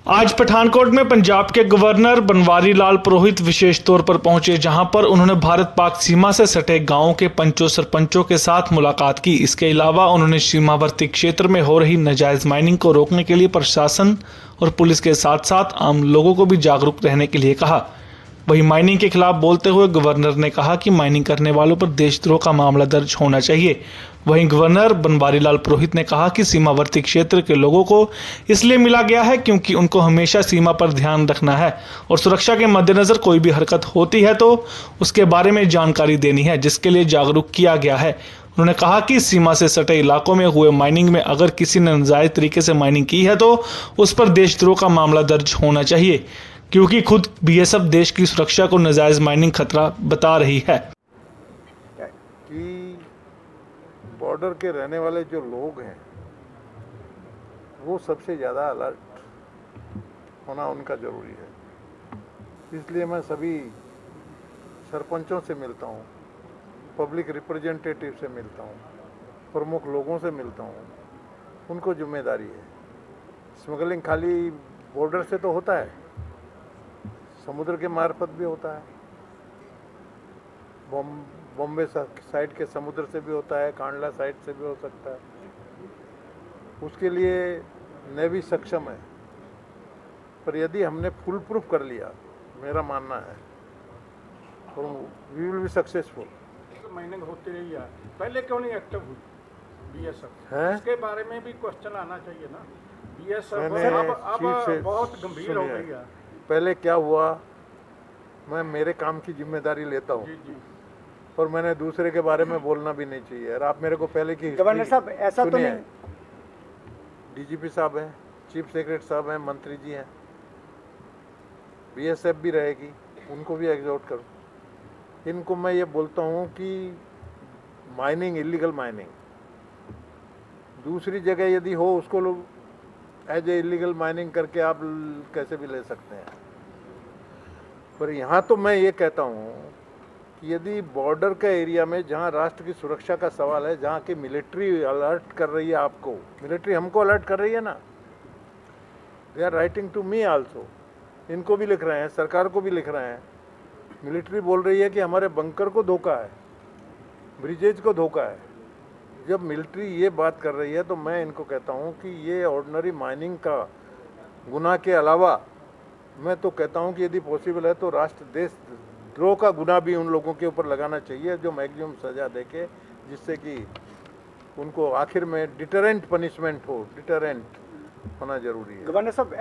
आज पठानकोट में पंजाब के गवर्नर बनवारी लाल पुरोहित विशेष तौर पर पहुंचे, जहां पर उन्होंने भारत पाक सीमा से सटे गांवों के पंचों सरपंचों के साथ मुलाकात की। इसके अलावा उन्होंने सीमावर्ती क्षेत्र में हो रही नाजायज माइनिंग को रोकने के लिए प्रशासन और पुलिस के साथ साथ आम लोगों को भी जागरूक रहने के लिए कहा। वहीं माइनिंग के खिलाफ बोलते हुए गवर्नर ने कहा कि माइनिंग करने वालों पर देशद्रोह का मामला दर्ज होना चाहिए। वहीं गवर्नर बनवारी लाल पुरोहित ने कहा कि सीमावर्ती क्षेत्र के लोगों को इसलिए मिला गया है क्योंकि उनको हमेशा सीमा पर ध्यान रखना है और सुरक्षा के मद्देनजर कोई भी हरकत होती है तो उसके बारे में जानकारी देनी है, जिसके लिए जागरूक किया गया है। उन्होंने कहा कि सीमा से सटे इलाकों में हुए माइनिंग में अगर किसी ने नाजायज तरीके से माइनिंग की है तो उस पर देशद्रोह का मामला दर्ज होना चाहिए, क्योंकि खुद बीएसएफ देश की सुरक्षा को नाजायज माइनिंग खतरा बता रही है। कि बॉर्डर के रहने वाले जो लोग हैं वो सबसे ज़्यादा अलर्ट होना उनका ज़रूरी है। इसलिए मैं सभी सरपंचों से मिलता हूँ, पब्लिक रिप्रेजेंटेटिव से मिलता हूँ, प्रमुख लोगों से मिलता हूँ। उनको जिम्मेदारी है। स्मगलिंग खाली बॉर्डर से तो होता है, समुद्र के मार्फत भी होता है, बॉम्बे साइड के समुद्र से भी होता है, कांडला साइड से भी हो सकता है। उसके लिए नेवी सक्षम है, पर यदि हमने फुल प्रूफ कर लिया, मेरा मानना है, तो we will be successful. Mining होती रही है, पहले क्यों नहीं एक्टिव हुई बीएसएफ? इसके बारे में भी क्वेश्चन आना चाहिए ना। बीएसएफ अब बहुत गंभीर हो गई है। पहले क्या हुआ, मैं मेरे काम की जिम्मेदारी लेता हूँ और मैंने दूसरे के बारे में बोलना भी नहीं चाहिए। और आप मेरे को पहले की गवर्नर साहब ऐसा तो नहीं, डीजीपी साहब हैं, चीफ सेक्रेटरी साहब हैं, मंत्री जी हैं, बीएसएफ भी रहेगी, उनको भी एग्जॉर्ट करो। इनको मैं ये बोलता हूँ कि माइनिंग, इलीगल माइनिंग दूसरी जगह यदि हो, उसको लोग एज ए इलीगल माइनिंग करके आप कैसे भी ले सकते हैं। पर यहाँ तो मैं ये कहता हूँ कि यदि बॉर्डर का एरिया में जहाँ राष्ट्र की सुरक्षा का सवाल है, जहाँ की मिलिट्री अलर्ट कर रही है आपको, मिलिट्री हमको अलर्ट कर रही है ना, they are writing to me also, इनको भी लिख रहे हैं, सरकार को भी लिख रहे हैं। मिलिट्री बोल रही है कि हमारे बंकर को धोखा है, ब्रिजेज को धोखा है। जब मिलिट्री ये बात कर रही है तो मैं इनको कहता हूँ कि ये ऑर्डिनरी माइनिंग का गुनाह के अलावा मैं तो कहता हूँ कि यदि पॉसिबल है तो राष्ट्र देश द्रोह का गुनाह भी उन लोगों के ऊपर लगाना चाहिए, जो मैक्सिमम सज़ा देके, जिससे कि उनको आखिर में डिटरेंट पनिशमेंट हो, डिटरेंट होना जरूरी है। गवर्नर साहब